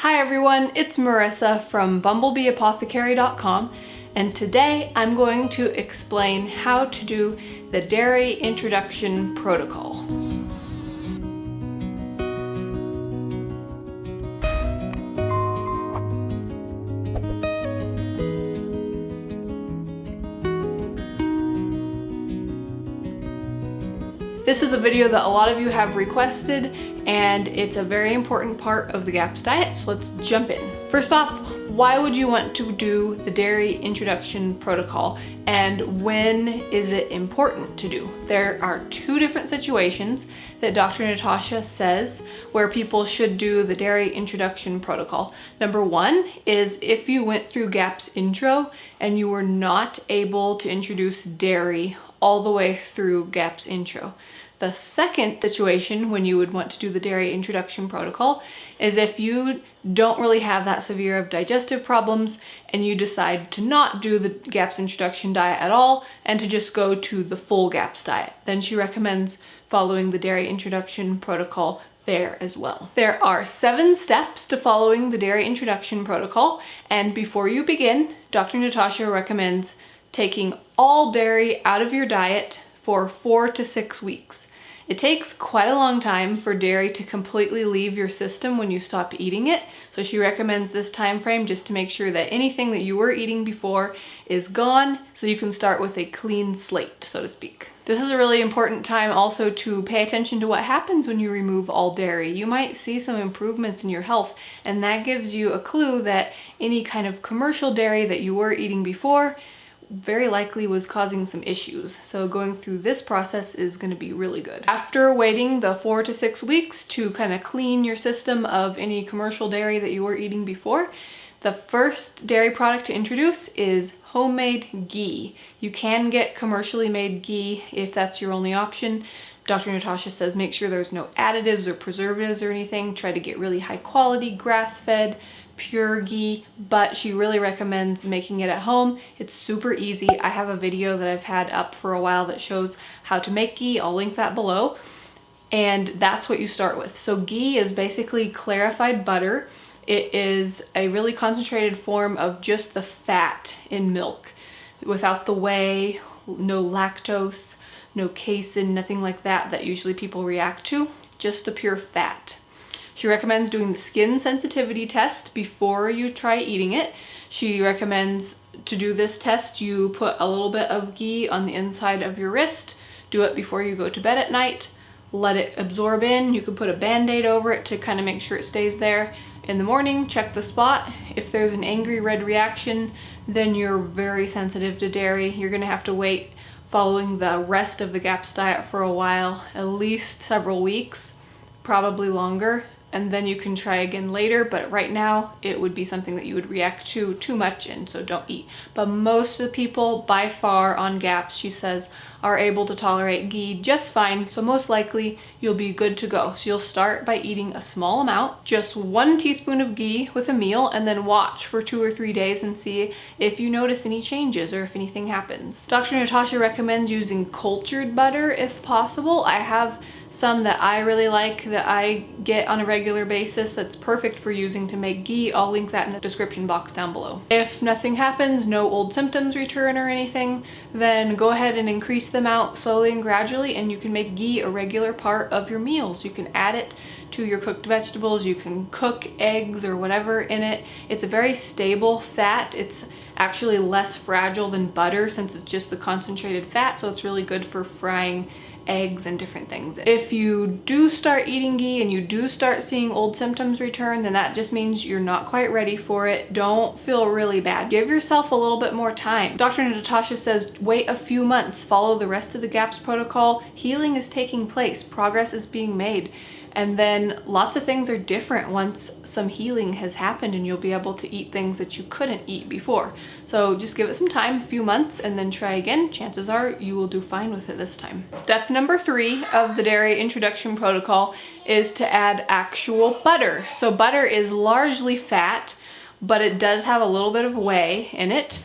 Hi everyone, it's Marisa from bumblebeeapothecary.com, and today I'm going to explain how to do the dairy introduction protocol. This is a video that a lot of you have requested, and it's a very important part of the GAPS diet, so let's jump in. First off, why would you want to do the dairy introduction protocol, and when is it important to do? There are two different situations that Dr. Natasha says where people should do the dairy introduction protocol. Number one is if you went through GAPS intro and you were not able to introduce dairy all the way through GAPS intro. The second situation when you would want to do the dairy introduction protocol is if you don't really have that severe of digestive problems and you decide to not do the GAPS introduction diet at all and to just go to the full GAPS diet. Then she recommends following the dairy introduction protocol there as well. There are 7 steps to following the dairy introduction protocol, and before you begin, Dr. Natasha recommends taking all dairy out of your diet for 4 to 6 weeks. It takes quite a long time for dairy to completely leave your system when you stop eating it, so she recommends this time frame just to make sure that anything that you were eating before is gone, so you can start with a clean slate, so to speak. This is a really important time also to pay attention to what happens when you remove all dairy. You might see some improvements in your health, and that gives you a clue that any kind of commercial dairy that you were eating before very likely was causing some issues. So going through this process is going to be really good. After waiting the 4 to 6 weeks to kind of clean your system of any commercial dairy that you were eating before, the first dairy product to introduce is homemade ghee. You can get commercially made ghee if that's your only option. Dr. Natasha says make sure there's no additives or preservatives or anything. Try to get really high quality, grass-fed, pure ghee, but she really recommends making it at home. It's super easy. I have a video that I've had up for a while that shows how to make ghee. I'll link that below. And that's what you start with. So ghee is basically clarified butter. It is a really concentrated form of just the fat in milk, without the whey, no lactose, no casein, nothing like that that usually people react to, just the pure fat. She recommends doing the skin sensitivity test before you try eating it. She recommends to do this test, you put a little bit of ghee on the inside of your wrist, do it before you go to bed at night, let it absorb in. You could put a band-aid over it to kind of make sure it stays there. In the morning, check the spot. If there's an angry red reaction, then you're very sensitive to dairy. You're gonna have to wait following the rest of the GAPS diet for a while, at least several weeks, probably longer. And then you can try again later, but right now it would be something that you would react to too much, and so don't eat. But most of the people by far on GAPS, she says, are able to tolerate ghee just fine, so most likely you'll be good to go. So you'll start by eating a small amount, just 1 teaspoon of ghee with a meal, and then watch for 2 or 3 days and see if you notice any changes or if anything happens. Dr. Natasha recommends using cultured butter if possible. I have some that I really like that I get on a regular basis that's perfect for using to make ghee. I'll link that in the description box down below. If nothing happens, no old symptoms return or anything, then go ahead and increase them out slowly and gradually, and you can make ghee a regular part of your meals. You can add it to your cooked vegetables, you can cook eggs or whatever in it. It's a very stable fat. It's actually less fragile than butter since it's just the concentrated fat, so it's really good for frying eggs and different things. If you do start eating ghee and you do start seeing old symptoms return, then that just means you're not quite ready for it. Don't feel really bad. Give yourself a little bit more time. Dr. Natasha says wait a few months, follow the rest of the GAPS protocol. Healing is taking place, progress is being made. And then lots of things are different once some healing has happened, and you'll be able to eat things that you couldn't eat before. So just give it some time, a few months, and then try again. Chances are you will do fine with it this time. Step number 3 of the dairy introduction protocol is to add actual butter. So butter is largely fat, but it does have a little bit of whey in it.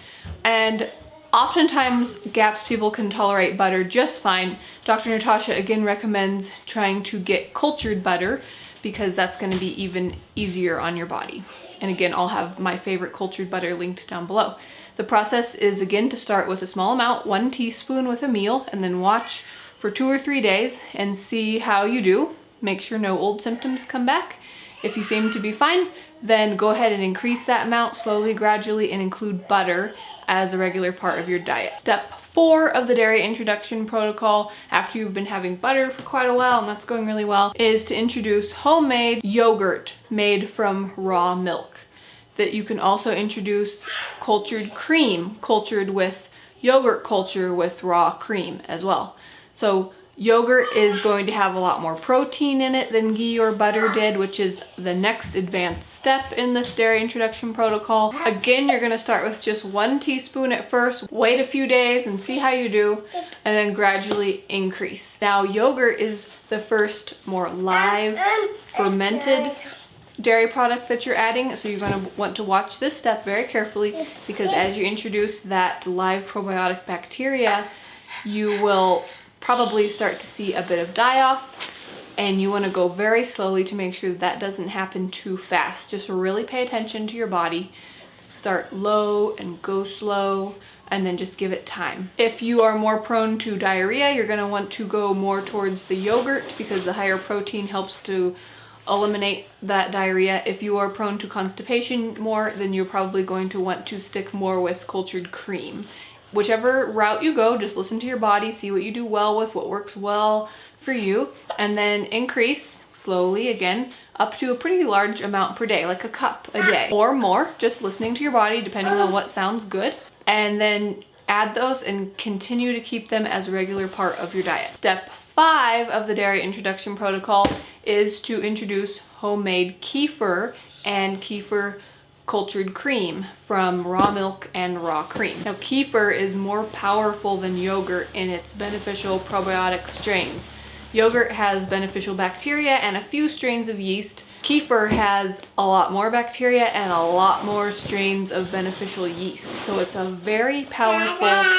And oftentimes, GAPS people can tolerate butter just fine. Dr. Natasha again recommends trying to get cultured butter because that's going to be even easier on your body. And again, I'll have my favorite cultured butter linked down below. The process is, again, to start with a small amount, 1 teaspoon with a meal, and then watch for 2 or 3 days and see how you do. Make sure no old symptoms come back. If you seem to be fine, then go ahead and increase that amount slowly, gradually, and include butter as a regular part of your diet. Step 4 of the dairy introduction protocol, after you've been having butter for quite a while and that's going really well, is to introduce homemade yogurt made from raw milk. That you can also introduce cultured cream, cultured with yogurt culture with raw cream as well. So yogurt is going to have a lot more protein in it than ghee or butter did, which is the next advanced step in this dairy introduction protocol. Again, you're going to start with just 1 teaspoon at first, wait a few days and see how you do, and then gradually increase. Now, yogurt is the first more live, fermented dairy product that you're adding, so you're going to want to watch this step very carefully, because as you introduce that live probiotic bacteria, you will probably start to see a bit of die-off, and you want to go very slowly to make sure that doesn't happen too fast. Just really pay attention to your body. Start low and go slow, and then just give it time. If you are more prone to diarrhea, you're going to want to go more towards the yogurt, because the higher protein helps to eliminate that diarrhea. If you are prone to constipation more, then you're probably going to want to stick more with cultured cream. Whichever route you go, just listen to your body, see what you do well with, what works well for you, and then increase slowly again up to a pretty large amount per day, like a cup a day or more, just listening to your body depending on what sounds good. And then add those and continue to keep them as a regular part of your diet. Step 5 of the dairy introduction protocol is to introduce homemade kefir and kefir cultured cream from raw milk and raw cream. Now, kefir is more powerful than yogurt in its beneficial probiotic strains. Yogurt has beneficial bacteria and a few strains of yeast. Kefir has a lot more bacteria and a lot more strains of beneficial yeast. So it's a very powerful,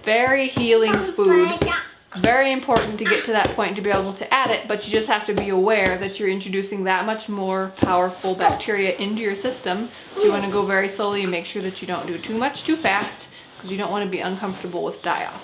very healing food. Very important to get to that point to be able to add it, but you just have to be aware that you're introducing that much more powerful bacteria into your system. So you want to go very slowly and make sure that you don't do too much too fast, because you don't want to be uncomfortable with die-off.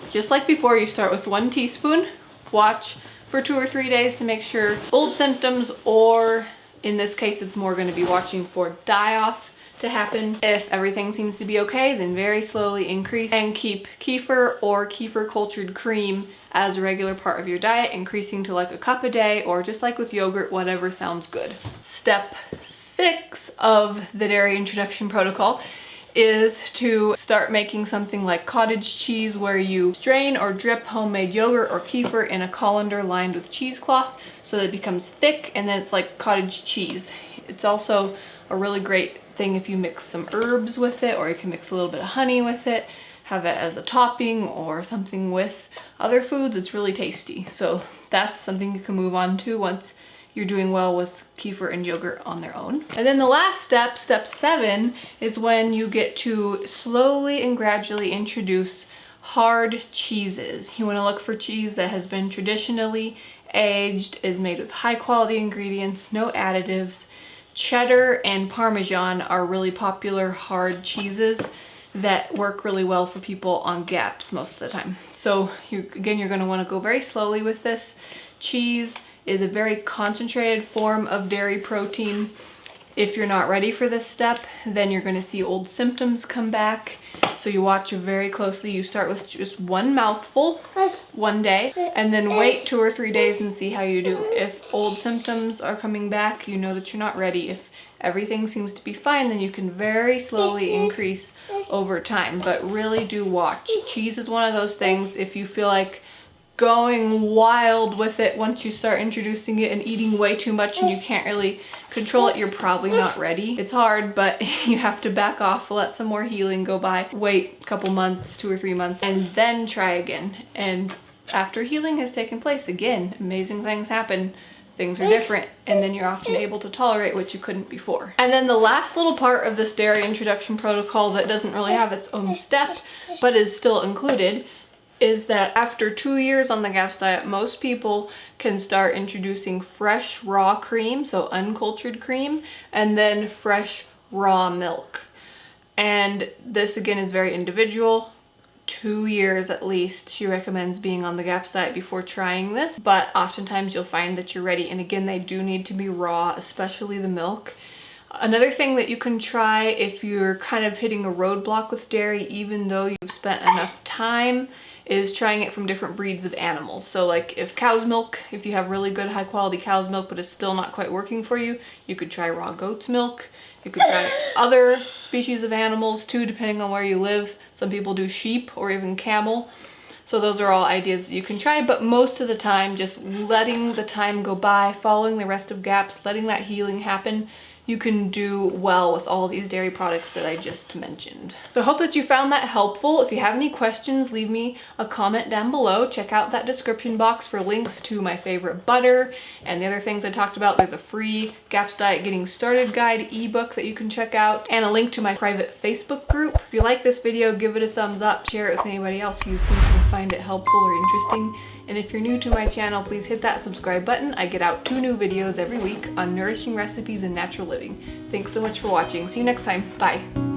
Just like before, you start with 1 teaspoon, watch for 2 or 3 days to make sure old symptoms, or in this case, it's more going to be watching for die-off to happen. If everything seems to be okay, then very slowly increase and keep kefir or kefir cultured cream as a regular part of your diet, increasing to like a cup a day, or just like with yogurt, whatever sounds good. Step 6 of the dairy introduction protocol is to start making something like cottage cheese, where you strain or drip homemade yogurt or kefir in a colander lined with cheesecloth so that it becomes thick, and then it's like cottage cheese. It's also a really great thing if you mix some herbs with it, or you can mix a little bit of honey with it, have it as a topping or something with other foods. It's really tasty. So that's something you can move on to once you're doing well with kefir and yogurt on their own. And then the last step, step 7, is when you get to slowly and gradually introduce hard cheeses. You want to look for cheese that has been traditionally aged, is made with high quality ingredients, no additives. Cheddar and Parmesan are really popular hard cheeses that work really well for people on gaps most of the time. So you're going to want to go very slowly with this. Cheese is a very concentrated form of dairy protein. If you're not ready for this step, then you're going to see old symptoms come back. So you watch very closely. You start with just 1 mouthful one day, and then wait 2 or 3 days and see how you do. If old symptoms are coming back, you know that you're not ready. If everything seems to be fine, then you can very slowly increase over time. But really do watch. Cheese is one of those things, if you feel like going wild with it once you start introducing it and eating way too much and you can't really control it, you're probably not ready. It's hard, but you have to back off, let some more healing go by, wait a couple months, 2 or 3 months, and then try again. And after healing has taken place, again, amazing things happen. Things are different, and then you're often able to tolerate what you couldn't before. And then the last little part of this dairy introduction protocol that doesn't really have its own step, but is still included, is that after 2 years on the GAPS diet, most people can start introducing fresh raw cream, so uncultured cream, and then fresh raw milk. And this again is very individual. 2 years at least she recommends being on the GAPS diet before trying this, but oftentimes you'll find that you're ready, and again they do need to be raw, especially the milk. Another thing that you can try if you're kind of hitting a roadblock with dairy, even though you've spent enough time, is trying it from different breeds of animals. So like if cow's milk, if you have really good high quality cow's milk but it's still not quite working for you, you could try raw goat's milk. You could try other species of animals too, depending on where you live. Some people do sheep or even camel. So those are all ideas that you can try, but most of the time just letting the time go by, following the rest of GAPS, letting that healing happen, you can do well with all these dairy products that I just mentioned. So I hope that you found that helpful. If you have any questions, leave me a comment down below. Check out that description box for links to my favorite butter and the other things I talked about. There's a free GAPS Diet Getting Started guide ebook that you can check out, and a link to my private Facebook group. If you like this video, give it a thumbs up, share it with anybody else you think will find it helpful or interesting. And if you're new to my channel, please hit that subscribe button. I get out 2 new videos every week on nourishing recipes and natural living. Thanks so much for watching. See you next time. Bye.